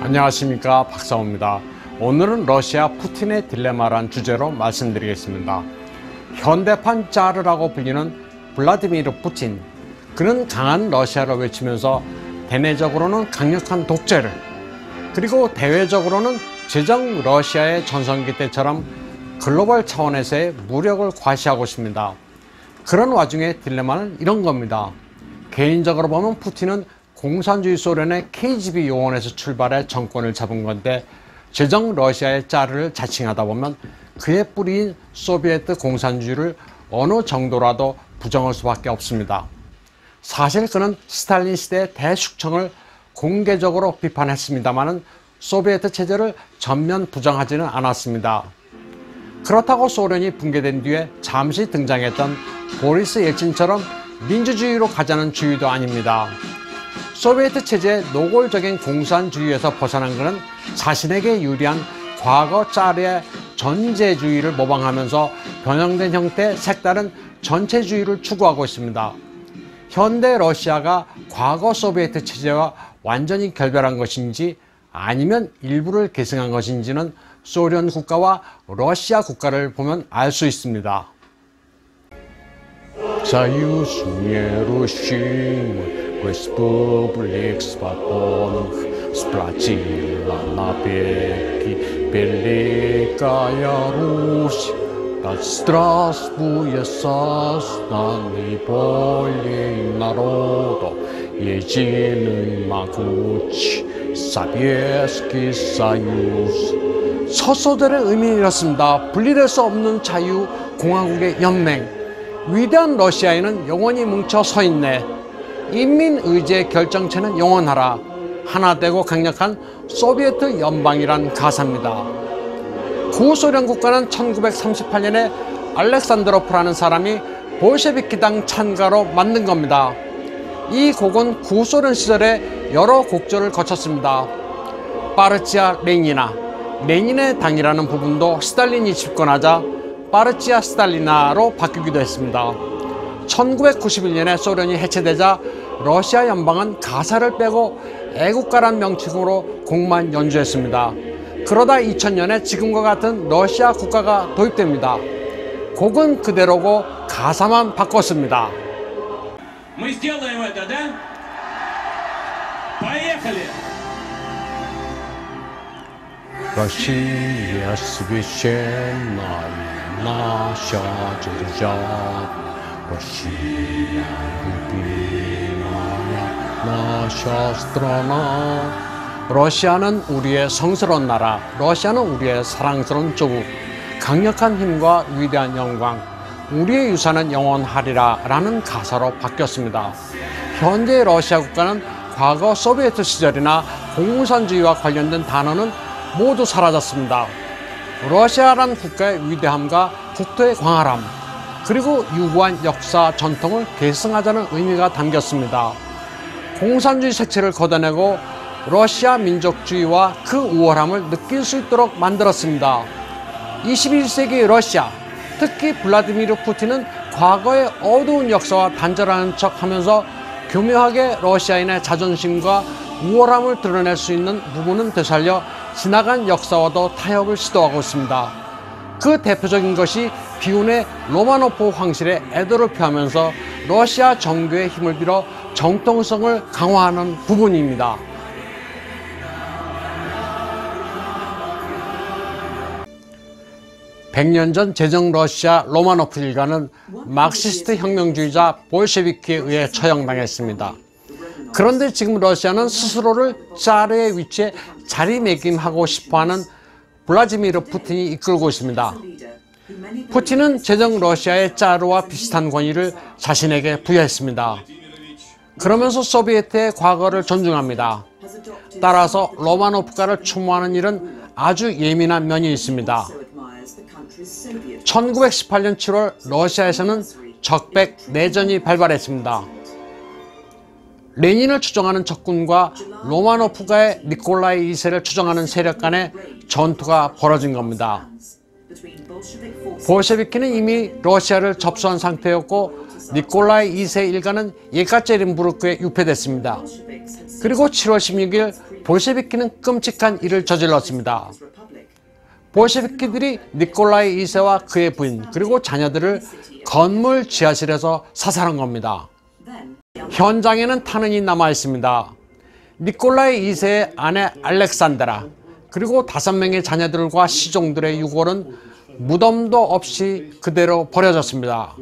안녕하십니까, 박사호입니다. 오늘은 러시아 푸틴의 딜레마란 주제로 말씀드리겠습니다. 현대판 짜르라고 불리는 블라디미르 푸틴, 그는 강한 러시아를 외치면서 대내적으로는 강력한 독재를, 그리고 대외적으로는 제정 러시아의 전성기 때처럼 글로벌 차원에서의 무력을 과시하고 있습니다. 그런 와중에 딜레마는 이런 겁니다. 개인적으로 보면 푸틴은 공산주의 소련의 KGB 요원에서 출발해 정권을 잡은 건데, 제정 러시아의 짜르를 자칭하다 보면 그의 뿌리인 소비에트 공산주의를 어느 정도라도 부정할 수밖에 없습니다. 사실 그는 스탈린 시대의 대숙청을 공개적으로 비판했습니다마는 소비에트 체제를 전면 부정하지는 않았습니다. 그렇다고 소련이 붕괴된 뒤에 잠시 등장했던 보리스 옐친처럼 민주주의로 가자는 주의도 아닙니다. 소비에트 체제의 노골적인 공산주의에서 벗어난 그는 자신에게 유리한 과거 짜르의 전제주의를 모방하면서 변형된 형태의 색다른 전체주의를 추구하고 있습니다. 현대 러시아가 과거 소비에트 체제와 완전히 결별한 것인지 아니면 일부를 계승한 것인지는 소련 국가와 러시아 국가를 보면 알 수 있습니다. Республик свободных сплотила навеки Великая Русь. Да здравствует сознанный волей народа единый могучий Советский Союз. 서소들의 의미는 이렇습니다. 분리될 수 없는 자유 공화국의 연맹. 위대한 러시아에는 영원히 뭉쳐 서 있네. 인민의제의 결정체는 영원하라. 하나 되고 강력한 소비에트 연방이란 가사입니다. 구소련 국가는 1938년에 알렉산드로프라는 사람이 볼셰비키당 찬가로 만든 겁니다. 이 곡은 구소련 시절에 여러 곡절을 거쳤습니다. 파르치아 레니나, 레닌의 당이라는 부분도 스탈린이 집권하자 파르치아 스탈리나로 바뀌기도 했습니다. 1991년에 소련이 해체되자 러시아 연방은 가사를 빼고 애국가란 명칭으로 곡만 연주했습니다. 그러다 2000년에 지금과 같은 러시아 국가가 도입됩니다. 곡은 그대로고 가사만 바꿨습니다. Мы сделаем это, да? Поехали! Россия священная, наша держава. Россия любимая, наша страна. 러시아는 우리의 성스러운 나라, 러시아는 우리의 사랑스러운 조국, 강력한 힘과 위대한 영광, 우리의 유산은 영원하리라 라는 가사로 바뀌었습니다. 현재 러시아 국가는 과거 소비에트 시절이나 공산주의와 관련된 단어는 모두 사라졌습니다. 러시아란 국가의 위대함과 국토의 광활함, 그리고 유구한 역사 전통을 계승하자는 의미가 담겼습니다. 공산주의 색채를 걷어내고 러시아 민족주의와 그 우월함을 느낄 수 있도록 만들었습니다. 21세기 러시아, 특히 블라디미르 푸틴은 과거의 어두운 역사와 단절하는 척하면서 교묘하게 러시아인의 자존심과 우월함을 드러낼 수 있는 부분은 되살려 지나간 역사와도 타협을 시도하고 있습니다. 그 대표적인 것이 비운의 로마노프 황실의 애도를 표하면서 러시아 정교의 힘을 빌어 정통성을 강화하는 부분입니다. (100년) 전 제정 러시아 로마노프 일가는 막시스트 혁명주의자 볼셰비키에 의해 처형당했습니다. 그런데 지금 러시아는 스스로를 짜르의 위치에 자리매김하고 싶어하는 블라디미르 푸틴이 이끌고 있습니다. 푸틴은 제정 러시아의 짜르와 비슷한 권위를 자신에게 부여했습니다. 그러면서 소비에트의 과거를 존중합니다. 따라서 로마노프가를 추모하는 일은 아주 예민한 면이 있습니다. 1918년 7월 러시아에서는 적백 내전이 발발했습니다. 레닌을 추종하는 적군과 로마노프가의 니콜라이 2세를 추종하는 세력 간의 전투가 벌어진 겁니다. 볼셰비키는 이미 러시아를 접수한 상태였고 니콜라이 2세 일가는 예카체린부르크에 유폐됐습니다. 그리고 7월 16일 볼셰비키는 끔찍한 일을 저질렀습니다. 볼셰비키들이 니콜라이 2세와 그의 부인 그리고 자녀들을 건물 지하실에서 사살한 겁니다. 현장에는 탄원이 남아 있습니다. 니콜라이 2세의 아내 알렉산드라 그리고 5명의 자녀들과 시종들의 유골은 무덤도 없이 그대로 버려졌습니다.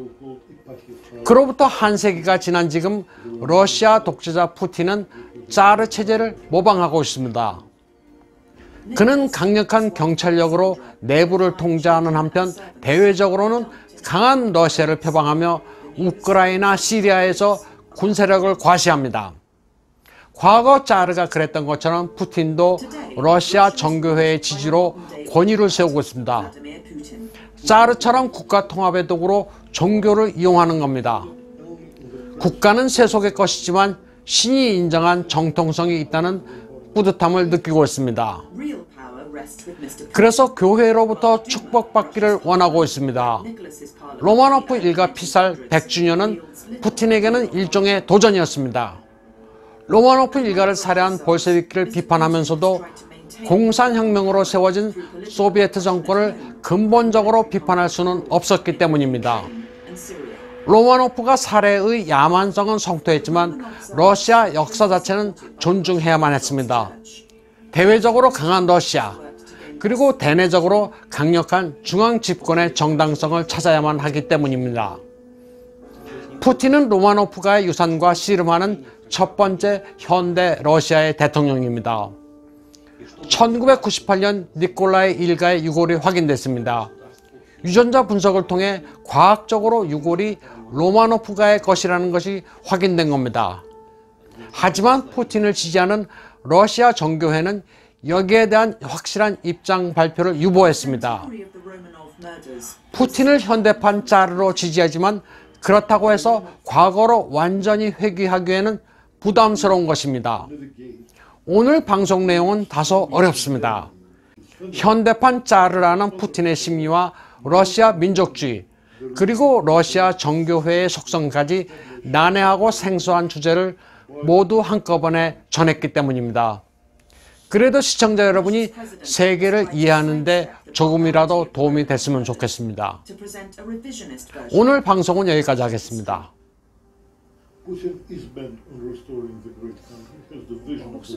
그로부터 한 세기가 지난 지금 러시아 독재자 푸틴은 짜르 체제를 모방하고 있습니다. 그는 강력한 경찰력으로 내부를 통제하는 한편 대외적으로는 강한 러시아를 표방하며 우크라이나, 시리아에서 군세력을 과시합니다. 과거 짜르가 그랬던 것처럼 푸틴도 러시아 정교회의 지지로 권위를 세우고 있습니다. 짜르처럼 국가 통합의 도구로 종교를 이용하는 겁니다. 국가는 세속의 것이지만 신이 인정한 정통성이 있다는 뿌듯함을 느끼고 있습니다. 그래서 교회로부터 축복받기를 원하고 있습니다. 로마노프 일가 피살 100주년은 푸틴에게는 일종의 도전이었습니다. 로마노프 일가를 살해한 볼셰비키를 비판하면서도 공산혁명으로 세워진 소비에트 정권을 근본적으로 비판할 수는 없었기 때문입니다. 로마노프가 살해의 야만성은 성토했지만 러시아 역사 자체는 존중해야만 했습니다. 대외적으로 강한 러시아, 그리고 대내적으로 강력한 중앙 집권의 정당성을 찾아야만 하기 때문입니다. 푸틴은 로마노프가의 유산과 씨름하는 첫 번째 현대 러시아의 대통령입니다. 1998년 니콜라이 일가의 유골이 확인됐습니다. 유전자 분석을 통해 과학적으로 유골이 로마노프가의 것이라는 것이 확인된 겁니다. 하지만 푸틴을 지지하는 러시아 정교회는 여기에 대한 확실한 입장 발표를 유보했습니다. 푸틴을 현대판 짜르로 지지하지만 그렇다고 해서 과거로 완전히 회귀하기에는 부담스러운 것입니다. 오늘 방송 내용은 다소 어렵습니다. 현대판 짜르라는 푸틴의 심리와 러시아 민족주의, 그리고 러시아 정교회의 속성까지 난해하고 생소한 주제를 모두 한꺼번에 전했기 때문입니다. 그래도 시청자 여러분이 세계를 이해하는 데 조금이라도 도움이 됐으면 좋겠습니다. 오늘 방송은 여기까지 하겠습니다.